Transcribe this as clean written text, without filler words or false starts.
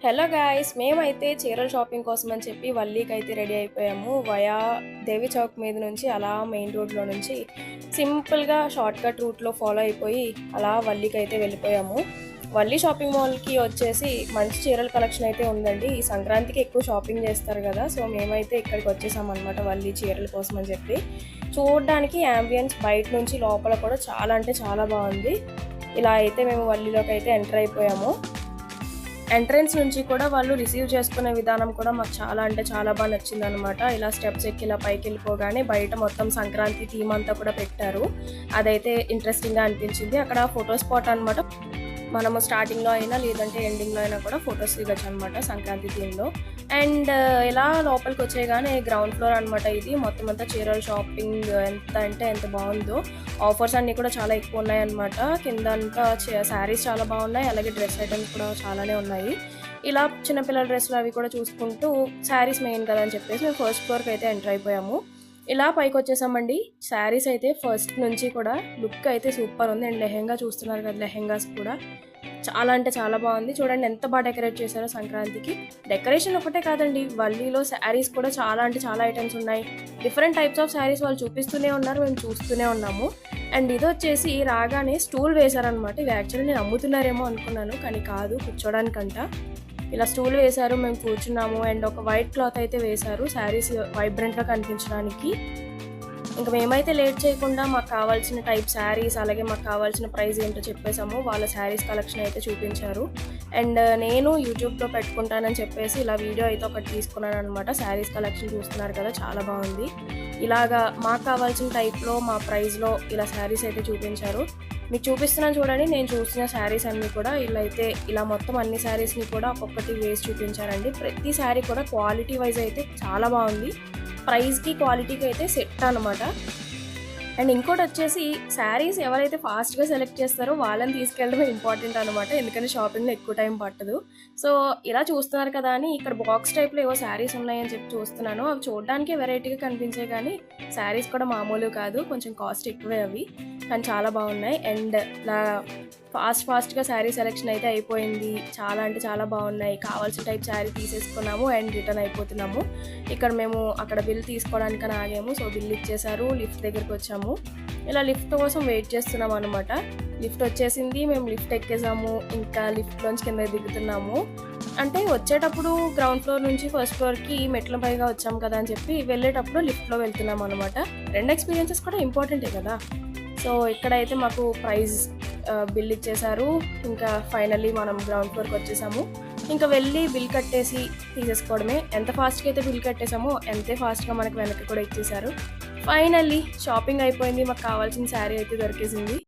Hello guys, మేమైతే చీరల shopping కోసం అని చెప్పి వల్లీకి అయితే రెడీ అయిపోయాము. వయా దేవి చౌక్ మీద నుంచి అలా మెయిన్ రోడ్లో నుంచి సింపుల్గా షార్ట్కట్ రూట్లో ఫాలో అయిపోయి అలా వల్లీకి అయితే వెళ్ళిపోయాము. వల్లీ షాపింగ్ మాల్కి వచ్చేసి మంచి చీరల కలెక్షన్ అయితే ఉందండి. ఈ సంక్రాంతికి ఎక్కువ షాపింగ్ చేస్తారు కదా, సో మేమైతే ఇక్కడికి వచ్చేసామన్నమాట వల్లీ చీరల కోసం అని చెప్పి. చూడడానికి యాంబియన్స్ బయట నుంచి లోపల కూడా చాలా అంటే చాలా బాగుంది. ఇలా అయితే మేము వల్లీలోకి అయితే ఎంటర్ అయిపోయాము. ఎంట్రన్స్ నుంచి కూడా వాళ్ళు రిసీవ్ చేసుకునే విధానం కూడా మాకు చాలా అంటే చాలా బాగా నచ్చింది అనమాట. ఇలా స్టెప్స్ ఎక్కి ఇలా పైకి వెళ్ళిపోగానే బయట మొత్తం సంక్రాంతి థీమ్ అంతా కూడా పెట్టారు. అదైతే ఇంట్రెస్టింగ్గా అనిపించింది. అక్కడ ఫోటో స్పాట్ అనమాట. మనము స్టార్టింగ్లో అయినా లేదంటే ఎండింగ్లో అయినా కూడా ఫొటోస్ దిగచ్చు అనమాట సంక్రాంతి థీమ్లో. అండ్ ఇలా లోపలికి వచ్చేగానే గ్రౌండ్ ఫ్లోర్ అనమాట. ఇది మొత్తం అంతా చీరల షాపింగ్ ఎంత అంటే ఎంత బాగుందో. ఆఫర్స్ అన్నీ కూడా చాలా ఎక్కువ ఉన్నాయన్నమాట. కింద అంతా శారీస్ చాలా బాగున్నాయి, అలాగే డ్రెస్ ఐటమ్స్ కూడా చాలానే ఉన్నాయి. ఇలా చిన్నపిల్లల డ్రెస్సులు అవి కూడా చూసుకుంటూ శారీస్ మెయిన్ కదా అని చెప్పేసి మేము ఫస్ట్ ఫ్లోర్కి అయితే ఎంటర్ అయిపోయాము. ఇలా పైకి వచ్చేసామండి. శారీస్ అయితే ఫస్ట్ నుంచి కూడా లుక్ అయితే సూపర్ ఉంది. అండ్ లెహెంగా చూస్తున్నారు కదా, లెహెంగాస్ కూడా చాలా అంటే చాలా బాగుంది. చూడండి ఎంత బాగా డెకరేట్ చేశారో సంక్రాంతికి. డెకరేషన్ ఒకటే కాదండి, వల్లీలో శారీస్ కూడా చాలా అంటే చాలా ఐటమ్స్ ఉన్నాయి. డిఫరెంట్ టైప్స్ ఆఫ్ శారీస్ వాళ్ళు చూపిస్తూనే ఉన్నారు, మేము చూస్తూనే ఉన్నాము. అండ్ ఇది వచ్చేసి రాగానే స్టూల్ వేశారనమాట. ఇవి యాక్చువల్లీ నేను అమ్ముతున్నారేమో అనుకున్నాను, కానీ కాదు, కూర్చోడానికంట. ఇలా స్టూల్ వేశారు, మేము కూర్చున్నాము. అండ్ ఒక వైట్ క్లాత్ అయితే వేశారు శారీస్ వైబ్రెంట్గా కనిపించడానికి. ఇంకా మేమైతే లేట్ చేయకుండా మాకు కావాల్సిన టైప్ శారీస్, అలాగే మాకు కావాల్సిన ప్రైస్ ఏంటో చెప్పేసాము. వాళ్ళ శారీస్ కలెక్షన్ అయితే చూపించారు. అండ్ నేను యూట్యూబ్లో పెట్టుకుంటానని చెప్పేసి ఇలా వీడియో అయితే ఒకటి తీసుకున్నాను అనమాట. శారీస్ కలెక్షన్ చూస్తున్నారు కదా, చాలా బాగుంది. ఇలాగా మాకు కావాల్సిన టైప్లో మా ప్రైస్లో ఇలా శారీస్ అయితే చూపించారు. మీకు చూపిస్తున్నాను చూడండి. నేను చూసిన శారీస్ అన్నీ కూడా ఇలా మొత్తం అన్ని శారీస్ని కూడా ఒక్కొక్కటి వేసి చూపించారండి. ప్రతి శారీ కూడా క్వాలిటీ వైజ్ అయితే చాలా బాగుంది. ప్రైస్కి క్వాలిటీకి అయితే సెట్ అనమాట. అండ్ ఇంకోటి వచ్చేసి శారీస్ ఎవరైతే ఫాస్ట్గా సెలెక్ట్ చేస్తారో వాళ్ళని తీసుకెళ్ళడమే ఇంపార్టెంట్ అనమాట, ఎందుకంటే షాపింగ్లో ఎక్కువ టైం పట్టదు. సో ఇలా చూస్తున్నారు కదా అని ఇక్కడ బాక్స్ టైప్లో ఏవో శారీస్ ఉన్నాయని చెప్పి చూస్తున్నాను. అవి చూడడానికి వెరైటీగా కనిపించే కానీ శారీస్ కూడా మామూలు కాదు, కొంచెం కాస్ట్ ఎక్కువే అవి, కానీ చాలా బాగున్నాయి. అండ్ ఇలా ఫాస్ట్గా శారీ సెలెక్షన్ అయితే అయిపోయింది. చాలా అంటే చాలా బాగున్నాయి. కావాల్సిన టైప్ శారీ తీసేసుకున్నాము అండ్ రిటర్న్ అయిపోతున్నాము. ఇక్కడ మేము అక్కడ బిల్ తీసుకోవడానికని ఆగాము. సో బిల్ ఇచ్చేసారు, లిఫ్ట్ దగ్గరికి వచ్చాము. ఇలా లిఫ్ట్ కోసం వెయిట్ చేస్తున్నాము అనమాట. లిఫ్ట్ వచ్చేసింది, మేము లిఫ్ట్ ఎక్కేసాము. ఇంకా లిఫ్ట్లోంచి కింద దిగుతున్నాము. అంటే వచ్చేటప్పుడు గ్రౌండ్ ఫ్లోర్ నుంచి ఫస్ట్ ఫ్లోర్కి మెట్ల పైగా వచ్చాము కదా అని చెప్పి వెళ్ళేటప్పుడు లిఫ్ట్లో వెళ్తున్నాము అనమాట. రెండు ఎక్స్పీరియన్సెస్ కూడా ఇంపార్టెంటే కదా. సో ఇక్కడైతే మాకు ప్రైజ్ బిల్ ఇచ్చేసారు. ఇంకా ఫైనల్లీ మనం గ్రౌండ్ ఫ్లోర్కి వచ్చేసాము. ఇంకా వెళ్ళి బిల్ కట్టేసి తీసేసుకోవడమే. ఎంత ఫాస్ట్గా అయితే బిల్ కట్టేసామో అంతే ఫాస్ట్గా మనకు వెనక్కి కూడా ఇచ్చేసారు. ఫైనల్లీ షాపింగ్ అయిపోయింది. మాకు కావాల్సిన శారీ అయితే దొరికేసింది.